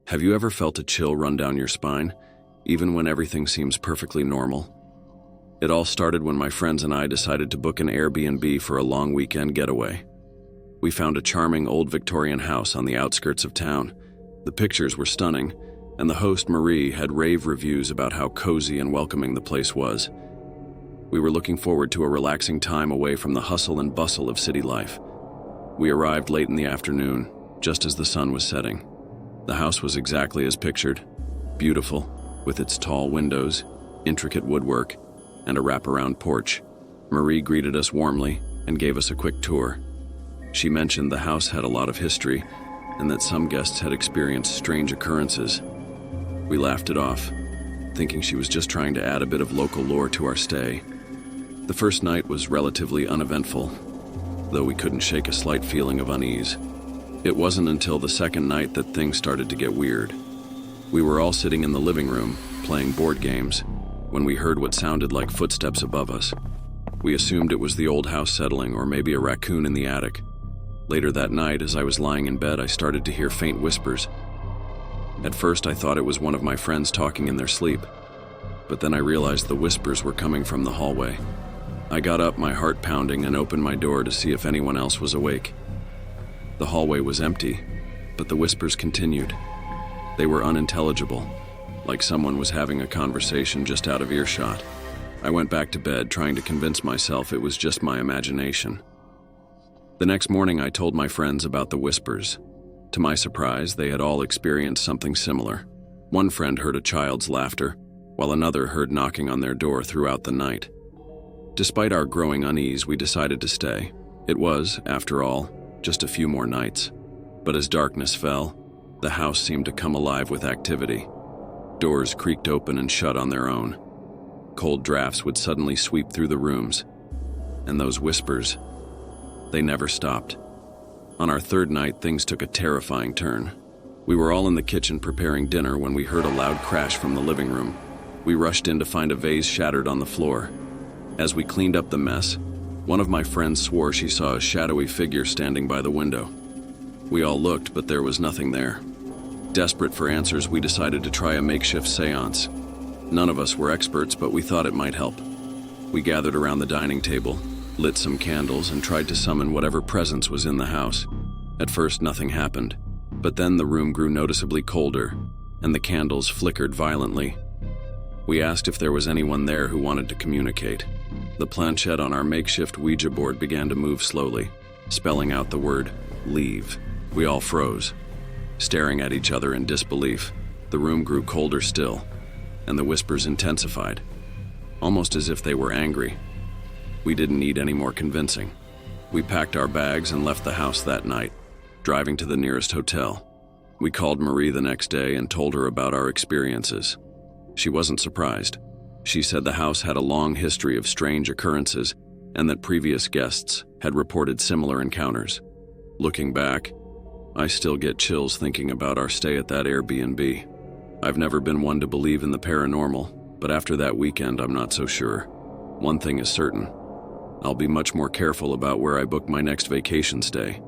Have you ever felt a chill run down your spine, even when everything seems perfectly normal? It all started when my friends and I decided to book an Airbnb for a long weekend getaway. We found a charming old Victorian house on the outskirts of town. The pictures were stunning, and the host, Marie, had rave reviews about how cozy and welcoming the place was. We were looking forward to a relaxing time away from the hustle and bustle of city life. We arrived late in the afternoon, just as the sun was setting. The house was exactly as pictured, beautiful, with its tall windows, intricate woodwork, and a wraparound porch. Marie greeted us warmly and gave us a quick tour. She mentioned the house had a lot of history and that some guests had experienced strange occurrences. We laughed it off, thinking she was just trying to add a bit of local lore to our stay. The first night was relatively uneventful, though we couldn't shake a slight feeling of unease. It wasn't until the second night that things started to get weird. We were all sitting in the living room, playing board games, when we heard what sounded like footsteps above us. We assumed it was the old house settling or maybe a raccoon in the attic. Later that night, as I was lying in bed, I started to hear faint whispers. At first, I thought it was one of my friends talking in their sleep, but then I realized the whispers were coming from the hallway. I got up, my heart pounding, and opened my door to see if anyone else was awake. The hallway was empty, but the whispers continued. They were unintelligible, like someone was having a conversation just out of earshot. I went back to bed, trying to convince myself it was just my imagination. The next morning, I told my friends about the whispers. To my surprise, they had all experienced something similar. One friend heard a child's laughter, while another heard knocking on their door throughout the night. Despite our growing unease, we decided to stay. It was, after all, just a few more nights. But as darkness fell, the house seemed to come alive with activity. Doors creaked open and shut on their own. Cold drafts would suddenly sweep through the rooms. And those whispers, they never stopped. On our third night, things took a terrifying turn. We were all in the kitchen preparing dinner when we heard a loud crash from the living room. We rushed in to find a vase shattered on the floor. As we cleaned up the mess, one of my friends swore she saw a shadowy figure standing by the window. We all looked, but there was nothing there. Desperate for answers, we decided to try a makeshift seance. None of us were experts, but we thought it might help. We gathered around the dining table, lit some candles, and tried to summon whatever presence was in the house. At first, nothing happened, but then the room grew noticeably colder, and the candles flickered violently. We asked if there was anyone there who wanted to communicate. The planchette on our makeshift Ouija board began to move slowly, spelling out the word, "leave." We all froze, staring at each other in disbelief. The room grew colder still, and the whispers intensified, almost as if they were angry. We didn't need any more convincing. We packed our bags and left the house that night, driving to the nearest hotel. We called Marie the next day and told her about our experiences. She wasn't surprised. She said the house had a long history of strange occurrences and that previous guests had reported similar encounters. Looking back, I still get chills thinking about our stay at that Airbnb. I've never been one to believe in the paranormal, but after that weekend, I'm not so sure. One thing is certain. I'll be much more careful about where I book my next vacation stay.